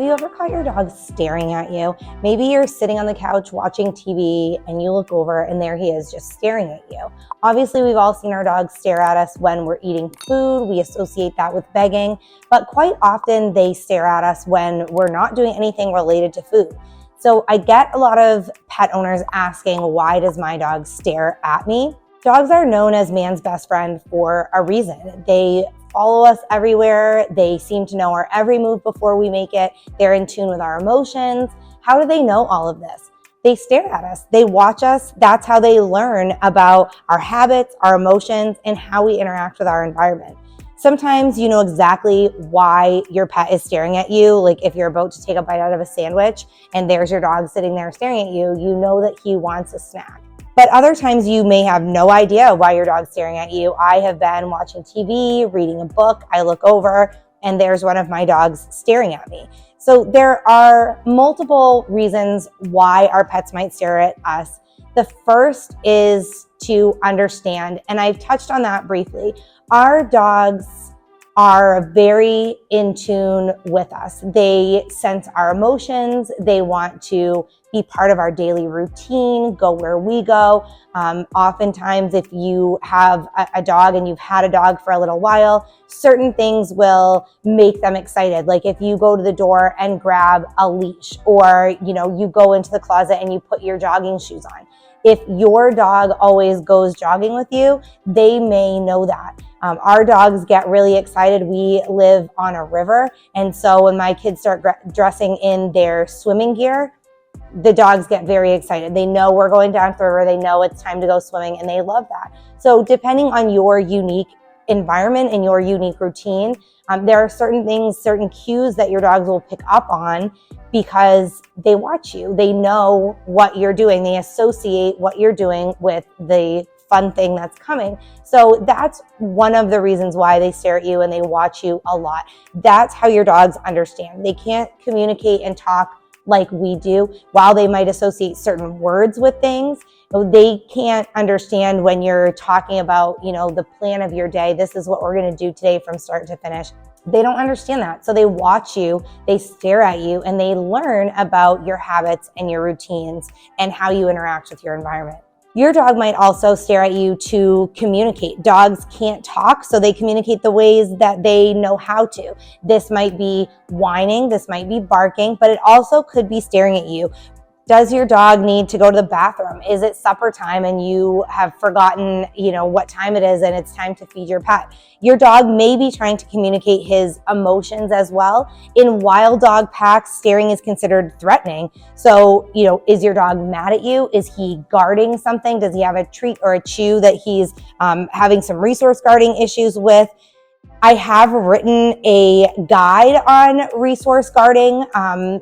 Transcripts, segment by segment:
Have you ever caught your dog staring at you? Maybe you're sitting on the couch watching TV and you look over and there he is just staring at you. Obviously, we've all seen our dogs stare at us when we're eating food. We associate that with begging, but quite often they stare at us when we're not doing anything related to food. So I get a lot of pet owners asking, why does my dog stare at me? Dogs are known as man's best friend for a reason. They follow us everywhere. They seem to know our every move before we make it. They're in tune with our emotions. How do they know all of this? They stare at us. They watch us. That's how they learn about our habits, our emotions, and how we interact with our environment. Sometimes you know exactly why your pet is staring at you. Like if you're about to take a bite out of a sandwich and there's your dog sitting there staring at you, you know that he wants a snack. But other times you may have no idea why your dog's staring at you. I have been watching TV, reading a book, I look over, and there's one of my dogs staring at me. So there are multiple reasons why our pets might stare at us. The first is to understand, and I've touched on that briefly. Our dogs are very in tune with us. They sense our emotions. They want to be part of our daily routine, go where we go. Oftentimes, if you have a dog and you've had a dog for a little while, certain things will make them excited. Like if you go to the door and grab a leash, or you go into the closet and you put your jogging shoes on. If your dog always goes jogging with you, they may know that. Our dogs get really excited. We live on a river, and so when my kids start dressing in their swimming gear, the dogs get very excited. They know we're going down to the river. They know it's time to go swimming, and they love that. So depending on your unique environment and your unique routine, there are certain things, certain cues that your dogs will pick up on because they watch you. They know what you're doing. They associate what you're doing with the fun thing that's coming. So that's one of the reasons why they stare at you and they watch you a lot. That's how your dogs understand. They can't communicate and talk like we do. While they might associate certain words with things, they can't understand when you're talking about, the plan of your day. This is what we're going to do today from start to finish. They don't understand that. So they watch you, they stare at you, and they learn about your habits and your routines and how you interact with your environment. Your dog might also stare at you to communicate. Dogs can't talk, so they communicate the ways that they know how to. This might be whining, this might be barking, but it also could be staring at you. Does your dog need to go to the bathroom? Is it supper time and you have forgotten, what time it is and it's time to feed your pet? Your dog may be trying to communicate his emotions as well. In wild dog packs, staring is considered threatening. So, is your dog mad at you? Is he guarding something? Does he have a treat or a chew that he's having some resource guarding issues with? I have written a guide on resource guarding.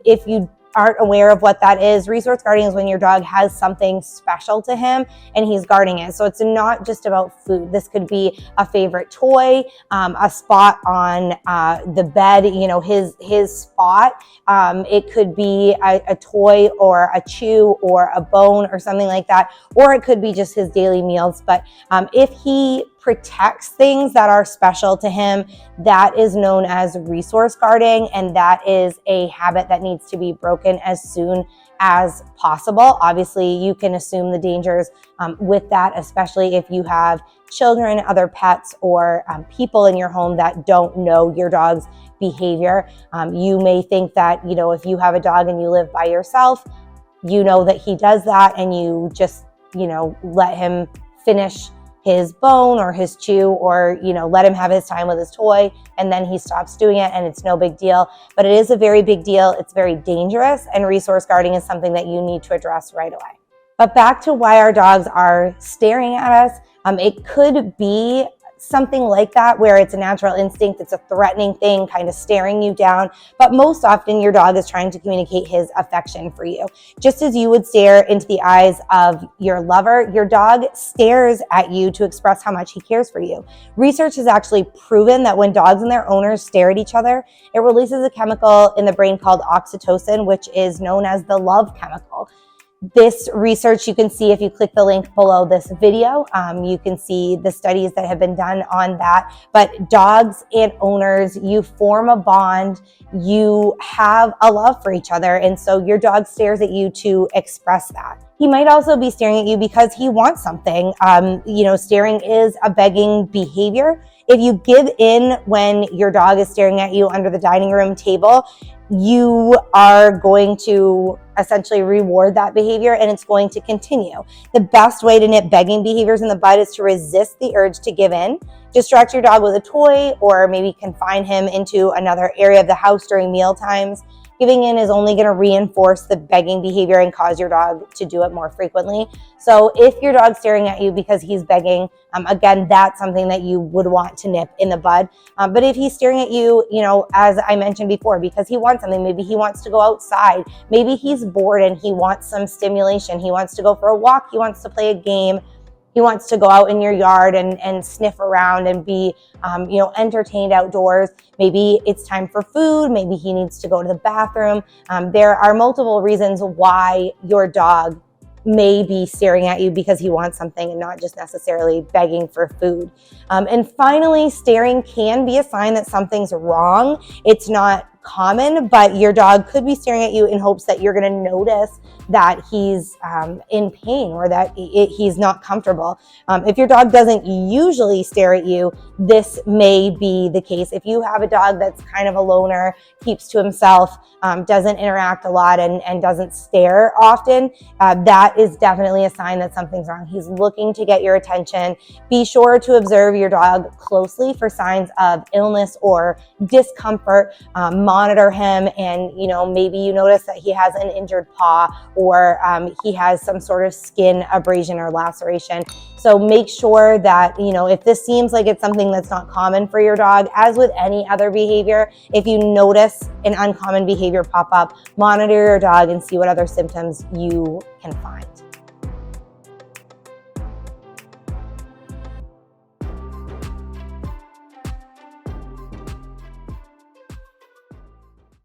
If you aren't aware of what that is, resource guarding is when your dog has something special to him and he's guarding it. So it's not just about food. This could be a favorite toy, a spot on the bed, his spot. It could be a toy or a chew or a bone or something like that, or it could be just his daily meals. But if he protects things that are special to him, that is known as resource guarding, and that is a habit that needs to be broken as soon as possible. Obviously, you can assume the dangers with that, especially if you have children, other pets, or people in your home that don't know your dog's behavior. You may think that, if you have a dog and you live by yourself, you know that he does that and you just, let him finish his bone or his chew, or let him have his time with his toy, and then he stops doing it and it's no big deal. But it is a very big deal. It's very dangerous, and resource guarding is something that you need to address right away. But back to why our dogs are staring at us. It could be something like that where it's a natural instinct, it's a threatening thing kind of staring you down, but most often your dog is trying to communicate his affection for you. Just as you would stare into the eyes of your lover, your dog stares at you to express how much he cares for you. Research has actually proven that when dogs and their owners stare at each other, it releases a chemical in the brain called oxytocin, which is known as the love chemical. This research you can see if you click the link below this video. You can see the studies that have been done on that. But dogs and owners, you form a bond, you have a love for each other, and so your dog stares at you to express that. He might also be staring at you because he wants something. Staring is a begging behavior. If you give in when your dog is staring at you under the dining room table, you are going to essentially reward that behavior, and it's going to continue. The best way to nip begging behaviors in the bud is to resist the urge to give in. Distract your dog with a toy, or maybe confine him into another area of the house during meal times. Giving in is only going to reinforce the begging behavior and cause your dog to do it more frequently. So if your dog's staring at you because he's begging, again, that's something that you would want to nip in the bud. But if he's staring at you, as I mentioned before, because he wants something, maybe he wants to go outside, maybe he's bored and he wants some stimulation, he wants to go for a walk, he wants to play a game, he wants to go out in your yard and sniff around and be, entertained outdoors. Maybe it's time for food. Maybe he needs to go to the bathroom. There are multiple reasons why your dog may be staring at you because he wants something and not just necessarily begging for food. And finally, staring can be a sign that something's wrong. It's not common, but your dog could be staring at you in hopes that you're going to notice that he's in pain or that he's not comfortable. If your dog doesn't usually stare at you, this may be the case. If you have a dog that's kind of a loner, keeps to himself, doesn't interact a lot and doesn't stare often, that is definitely a sign that something's wrong. He's looking to get your attention. Be sure to observe your dog closely for signs of illness or discomfort. Monitor him, and maybe you notice that he has an injured paw, or he has some sort of skin abrasion or laceration. So make sure that if this seems like it's something that's not common for your dog, as with any other behavior, if you notice an uncommon behavior pop up, monitor your dog and see what other symptoms you can find.